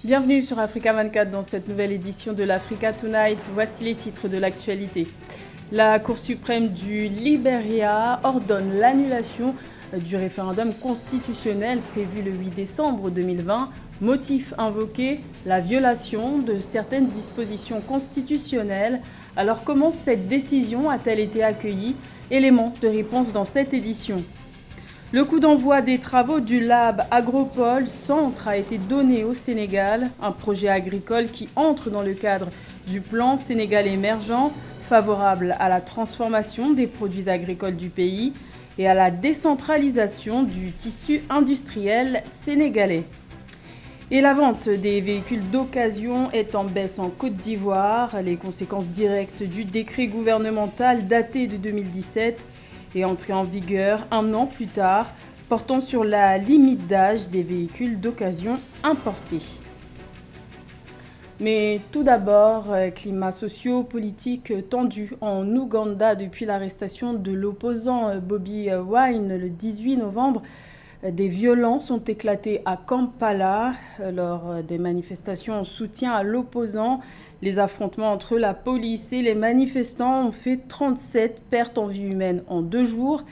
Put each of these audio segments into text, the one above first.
Bienvenue sur Africa 24 dans cette nouvelle édition de l'Africa Tonight. Voici les titres de l'actualité. La Cour suprême du Libéria ordonne l'annulation du référendum constitutionnel prévu le 8 décembre 2020. Motif invoqué, la violation de certaines dispositions constitutionnelles. Alors comment cette décision a-t-elle été accueillie? Éléments de réponse dans cette édition. Le coup d'envoi des travaux du Lab Agropole Centre a été donné au Sénégal, un projet agricole qui entre dans le cadre du plan Sénégal émergent, favorable à la transformation des produits agricoles du pays et à la décentralisation du tissu industriel sénégalais. Et la vente des véhicules d'occasion est en baisse en Côte d'Ivoire. Les conséquences directes du décret gouvernemental daté de 2017 et entré en vigueur un an plus tard, portant sur la limite d'âge des véhicules d'occasion importés. Mais tout d'abord, climat socio-politique tendu en Ouganda depuis l'arrestation de l'opposant Bobi Wine le 18 novembre. Des violences ont éclaté à Kampala lors des manifestations en soutien à l'opposant. Les affrontements entre la police et les manifestants ont fait 37 pertes en vie humaine en 2 jours.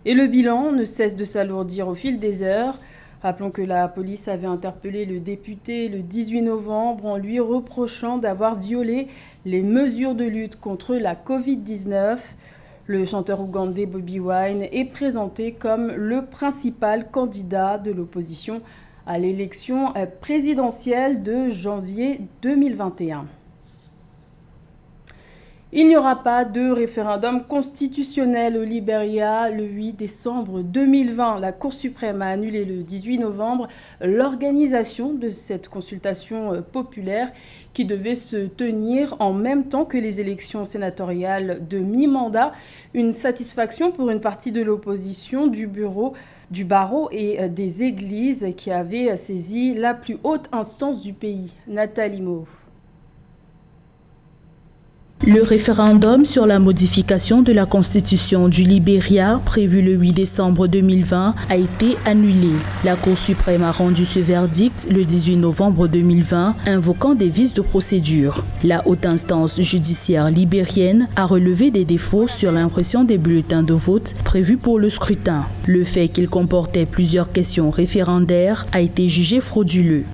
Et le bilan ne cesse de s'alourdir au fil des heures. Rappelons que la police avait interpellé le député le 18 novembre en lui reprochant d'avoir violé les mesures de lutte contre la Covid-19. Le chanteur ougandais Bobi Wine est présenté comme le principal candidat de l'opposition à l'élection présidentielle de janvier 2021. Il n'y aura pas de référendum constitutionnel au Libéria le 8 décembre 2020. La Cour suprême a annulé le 18 novembre l'organisation de cette consultation populaire qui devait se tenir en même temps que les élections sénatoriales de mi-mandat. Une satisfaction pour une partie de l'opposition, du barreau et des églises qui avaient saisi la plus haute instance du pays. Nathalie Mo. Le référendum sur la modification de la Constitution du Libéria, prévu le 8 décembre 2020, a été annulé. La Cour suprême a rendu ce verdict le 18 novembre 2020, invoquant des vices de procédure. La haute instance judiciaire libérienne a relevé des défauts sur l'impression des bulletins de vote prévus pour le scrutin. Le fait qu'il comportait plusieurs questions référendaires a été jugé frauduleux.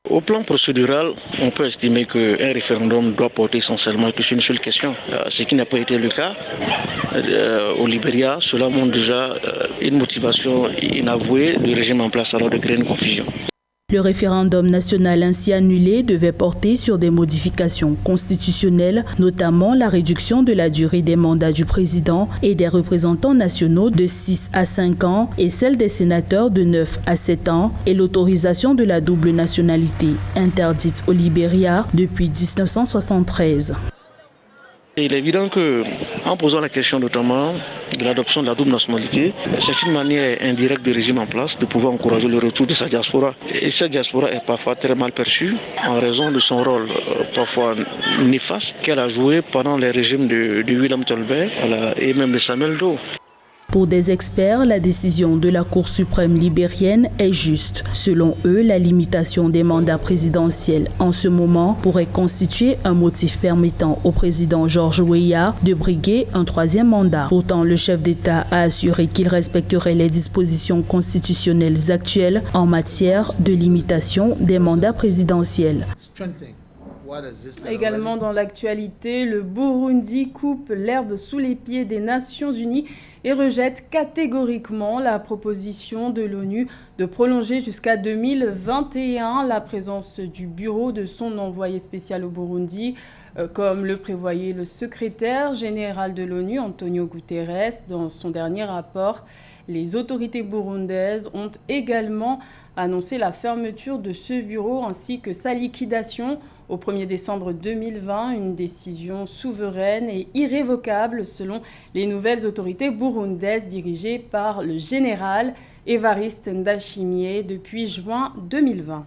Au plan procédural, on peut estimer qu'un référendum doit porter essentiellement sur une seule question, ce qui n'a pas été le cas. Au Libéria, cela montre déjà une motivation inavouée du régime en place alors de créer une confusion. Le référendum national ainsi annulé devait porter sur des modifications constitutionnelles, notamment la réduction de la durée des mandats du président et des représentants nationaux de 6 à 5 ans et celle des sénateurs de 9 à 7 ans et l'autorisation de la double nationalité, interdite au Libéria depuis 1973. Il est évident qu'en posant la question notamment de l'adoption de la double nationalité, c'est une manière indirecte du régime en place de pouvoir encourager le retour de sa diaspora. Et cette diaspora est parfois très mal perçue en raison de son rôle parfois néfaste qu'elle a joué pendant les régimes de Willem Tolbert et même de Samuel Doe. Pour des experts, la décision de la Cour suprême libérienne est juste. Selon eux, la limitation des mandats présidentiels en ce moment pourrait constituer un motif permettant au président George Weah de briguer un 3e mandat. Pourtant, le chef d'État a assuré qu'il respecterait les dispositions constitutionnelles actuelles en matière de limitation des mandats présidentiels. Également dans l'actualité, le Burundi coupe l'herbe sous les pieds des Nations Unies et rejette catégoriquement la proposition de l'ONU de prolonger jusqu'à 2021 la présence du bureau de son envoyé spécial au Burundi, comme le prévoyait le secrétaire général de l'ONU, Antonio Guterres, dans son dernier rapport. Les autorités burundaises ont également annoncé la fermeture de ce bureau ainsi que sa liquidation au 1er décembre 2020, une décision souveraine et irrévocable selon les nouvelles autorités burundaises dirigées par le général Évariste Ndayishimiye depuis juin 2020.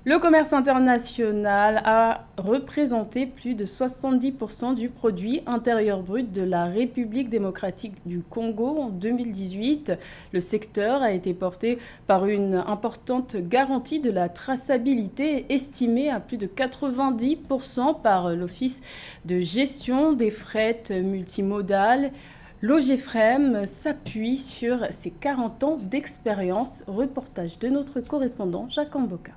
Le commerce international a représenté plus de 70% du produit intérieur brut de la République démocratique du Congo en 2018. Le secteur a été porté par une importante garantie de la traçabilité estimée à plus de 90% par l'Office de gestion des fret multimodales. L'OGFREM s'appuie sur ses 40 ans d'expérience. Reportage de notre correspondant Jacques Amboka.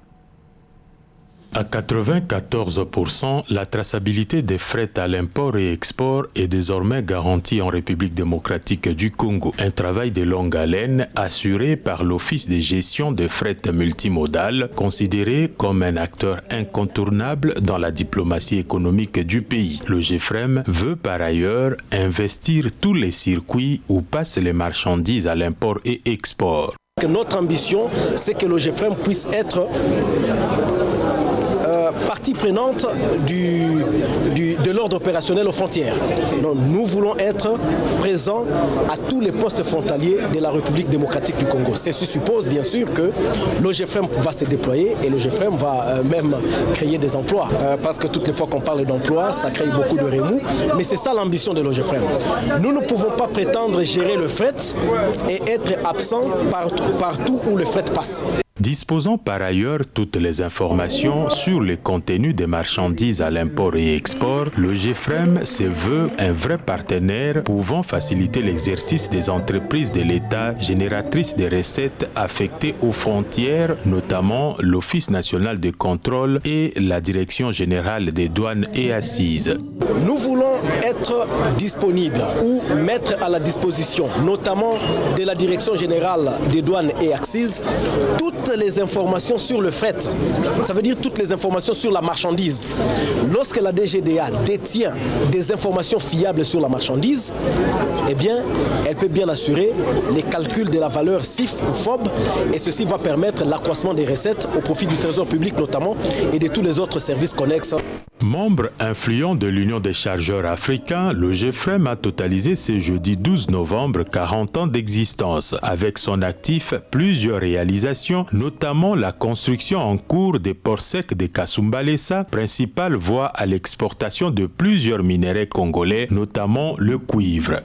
À 94%, la traçabilité des frais à l'import et export est désormais garantie en République démocratique du Congo. Un travail de longue haleine assuré par l'Office de gestion des frais multimodales, considéré comme un acteur incontournable dans la diplomatie économique du pays. Le GFREM veut par ailleurs investir tous les circuits où passent les marchandises à l'import et export. Notre ambition, c'est que le GFREM puisse être partie prenante de l'ordre opérationnel aux frontières. Donc, nous voulons être présents à tous les postes frontaliers de la République démocratique du Congo. Ceci suppose bien sûr que l'OGFREM va se déployer et l'OGFREM va même créer des emplois. Parce que toutes les fois qu'on parle d'emploi, ça crée beaucoup de remous. Mais c'est ça l'ambition de l'OGFREM. Nous ne pouvons pas prétendre gérer le fret et être absent partout où le fret passe. Disposant par ailleurs toutes les informations sur les contenus des marchandises à l'import et export, le GFREM se veut un vrai partenaire pouvant faciliter l'exercice des entreprises de l'État génératrices de recettes affectées aux frontières, notamment l'Office national de contrôle et la Direction générale des douanes et assises. Nous voulons être disponibles ou mettre à la disposition, notamment de la Direction générale des douanes et assises, toutes les informations sur le fret. Ça veut dire toutes les informations sur la marchandise. Lorsque la DGDA détient des informations fiables sur la marchandise, eh bien, elle peut bien assurer les calculs de la valeur CIF ou FOB et ceci va permettre l'accroissement des recettes au profit du Trésor public notamment et de tous les autres services connexes. Membre influent de l'Union des chargeurs africains, le GFREM a totalisé ce jeudi 12 novembre 40 ans d'existence. Avec son actif, plusieurs réalisations, notamment la construction en cours des ports secs de Kasumbalesa, principale voie à l'exportation de plusieurs minéraux congolais, notamment le cuivre.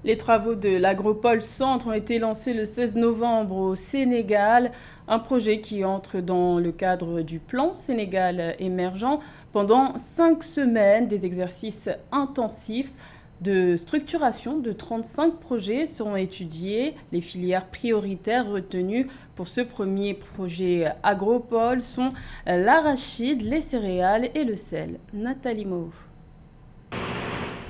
Les travaux de l'Agropole Centre ont été lancés le 16 novembre au Sénégal, un projet qui entre dans le cadre du plan Sénégal émergent. Pendant 5 semaines, des exercices intensifs de structuration de 35 projets seront étudiés. Les filières prioritaires retenues pour ce premier projet Agropole sont l'arachide, les céréales et le sel. Nathalie Mauve.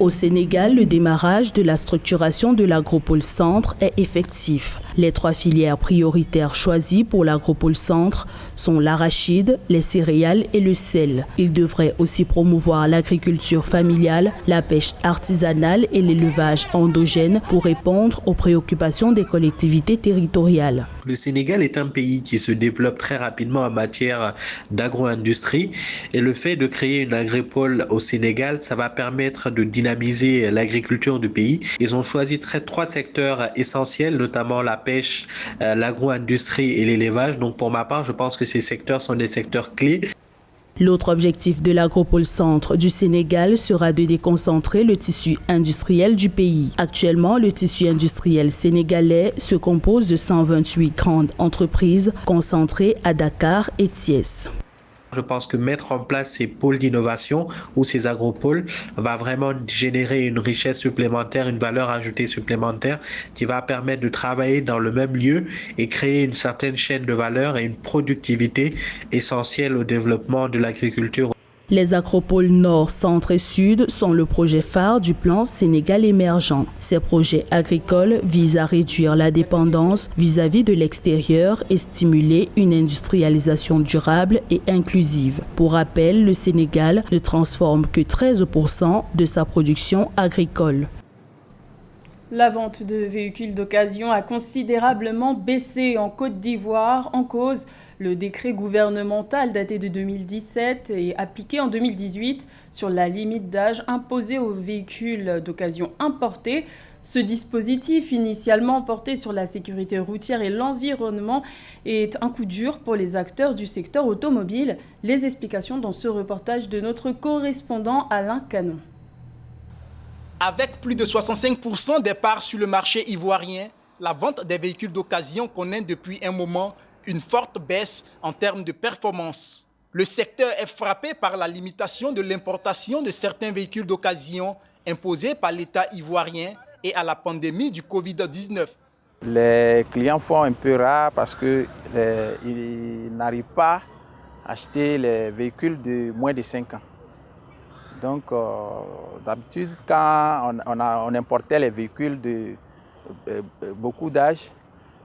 Au Sénégal, le démarrage de la structuration de l'Agropole Centre est effectif. Les 3 filières prioritaires choisies pour l'Agropole Centre sont l'arachide, les céréales et le sel. Il devrait aussi promouvoir l'agriculture familiale, la pêche artisanale et l'élevage endogène pour répondre aux préoccupations des collectivités territoriales. Le Sénégal est un pays qui se développe très rapidement en matière d'agro-industrie et le fait de créer une agropole au Sénégal, ça va permettre de dynamiser l'agriculture du pays. Ils ont choisi 3 secteurs essentiels, notamment la pêche, l'agro-industrie et l'élevage. Donc pour ma part, je pense que ces secteurs sont des secteurs clés. L'autre objectif de l'Agropole Centre du Sénégal sera de déconcentrer le tissu industriel du pays. Actuellement, le tissu industriel sénégalais se compose de 128 grandes entreprises concentrées à Dakar et Thiès. Je pense que mettre en place ces pôles d'innovation ou ces agropoles va vraiment générer une richesse supplémentaire, une valeur ajoutée supplémentaire qui va permettre de travailler dans le même lieu et créer une certaine chaîne de valeur et une productivité essentielle au développement de l'agriculture. Les agropoles Nord, Centre et Sud sont le projet phare du plan Sénégal émergent. Ces projets agricoles visent à réduire la dépendance vis-à-vis de l'extérieur et stimuler une industrialisation durable et inclusive. Pour rappel, le Sénégal ne transforme que 13% de sa production agricole. La vente de véhicules d'occasion a considérablement baissé en Côte d'Ivoire, en cause le décret gouvernemental daté de 2017 et appliqué en 2018 sur la limite d'âge imposée aux véhicules d'occasion importés. Ce dispositif, initialement porté sur la sécurité routière et l'environnement, est un coup dur pour les acteurs du secteur automobile. Les explications dans ce reportage de notre correspondant Alain Canon. Avec plus de 65% des parts sur le marché ivoirien, la vente des véhicules d'occasion connaît depuis un moment une forte baisse en termes de performance. Le secteur est frappé par la limitation de l'importation de certains véhicules d'occasion imposée par l'État ivoirien et à la pandémie du Covid-19. Les clients font un peu rare parce qu'ils n'arrivent pas à acheter les véhicules de moins de 5 ans. Donc, d'habitude, quand on importait les véhicules de beaucoup d'âge,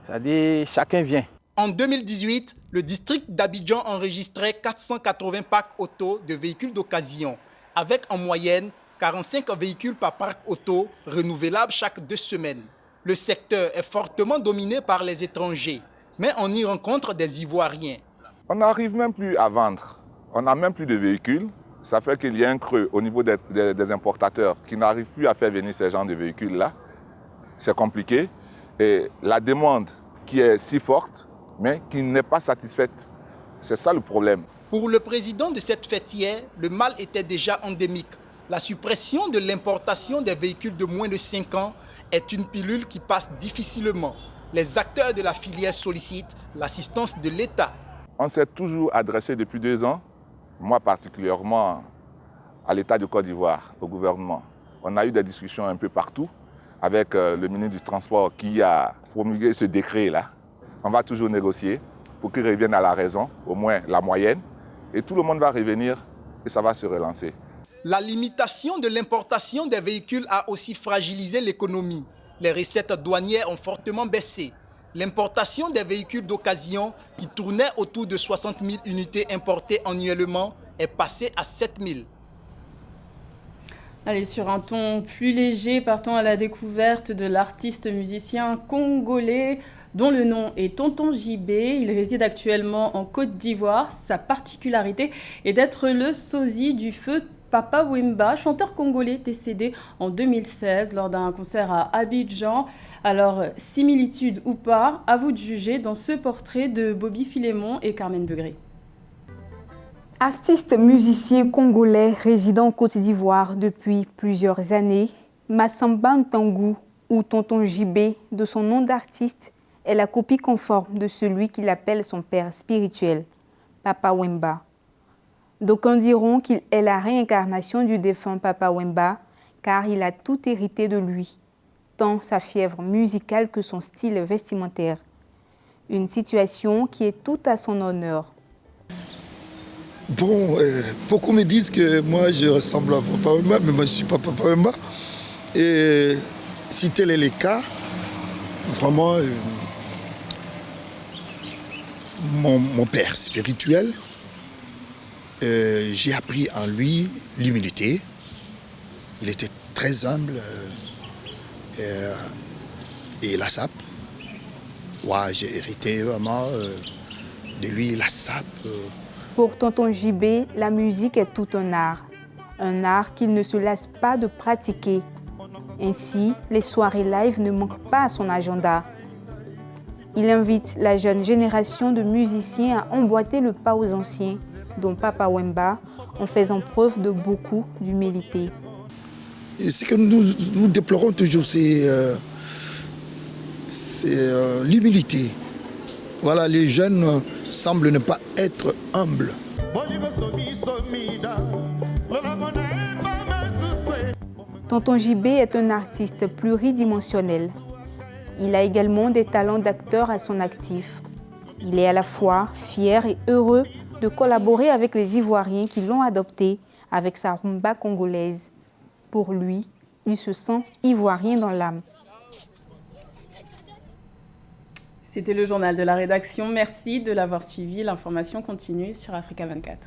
c'est-à-dire chacun vient. En 2018, le district d'Abidjan enregistrait 480 parcs auto de véhicules d'occasion, avec en moyenne 45 véhicules par parc auto renouvelables chaque 2 semaines. Le secteur est fortement dominé par les étrangers, mais on y rencontre des Ivoiriens. On n'arrive même plus à vendre. On n'a même plus de véhicules. Ça fait qu'il y a un creux au niveau des importateurs qui n'arrivent plus à faire venir ces genres de véhicules-là. C'est compliqué. Et la demande qui est si forte, mais qui n'est pas satisfaite. C'est ça le problème. Pour le président de cette fêtière, le mal était déjà endémique. La suppression de l'importation des véhicules de moins de 5 ans est une pilule qui passe difficilement. Les acteurs de la filière sollicitent l'assistance de l'État. On s'est toujours adressé depuis 2 ans, moi particulièrement à l'État de Côte d'Ivoire, au gouvernement. On a eu des discussions un peu partout avec le ministre du Transport qui a promulgué ce décret-là. On va toujours négocier pour qu'il revienne à la raison, au moins la moyenne, et tout le monde va revenir et ça va se relancer. La limitation de l'importation des véhicules a aussi fragilisé l'économie. Les recettes douanières ont fortement baissé. L'importation des véhicules d'occasion, qui tournait autour de 60 000 unités importées annuellement, est passée à 7 000. Allez, sur un ton plus léger, partons à la découverte de l'artiste musicien congolais dont le nom est Tonton JB. Il réside actuellement en Côte d'Ivoire. Sa particularité est d'être le sosie du feu Papa Wemba, chanteur congolais décédé en 2016 lors d'un concert à Abidjan. Alors, similitude ou pas, à vous de juger dans ce portrait de Bobby Philémon et Carmen Begré. Artiste musicien congolais résidant en Côte d'Ivoire depuis plusieurs années, Massamba Ntangou ou Tonton JB de son nom d'artiste est la copie conforme de celui qu'il appelle son père spirituel, Papa Wemba. D'aucuns diront qu'il est la réincarnation du défunt Papa Wemba, car il a tout hérité de lui, tant sa fièvre musicale que son style vestimentaire. Une situation qui est tout à son honneur. Bon, beaucoup me disent que moi je ressemble à Papa Wemba, mais moi je ne suis pas Papa Wemba. Et si tel est le cas, vraiment, mon père spirituel, j'ai appris en lui l'humilité. Il était très humble et la sape. Ouais, j'ai hérité vraiment de lui la sape. Pour Tonton JB, la musique est tout un art qu'il ne se lasse pas de pratiquer. Ainsi, les soirées live ne manquent pas à son agenda. Il invite la jeune génération de musiciens à emboîter le pas aux anciens, dont Papa Wemba, en faisant preuve de beaucoup d'humilité. Ce que nous déplorons toujours, c'est l'humilité. Voilà, les jeunes semblent ne pas être humbles. Tonton JB est un artiste pluridimensionnel. Il a également des talents d'acteur à son actif. Il est à la fois fier et heureux de collaborer avec les Ivoiriens qui l'ont adopté avec sa rumba congolaise. Pour lui, il se sent ivoirien dans l'âme. C'était le journal de la rédaction. Merci de l'avoir suivi. L'information continue sur Africa 24.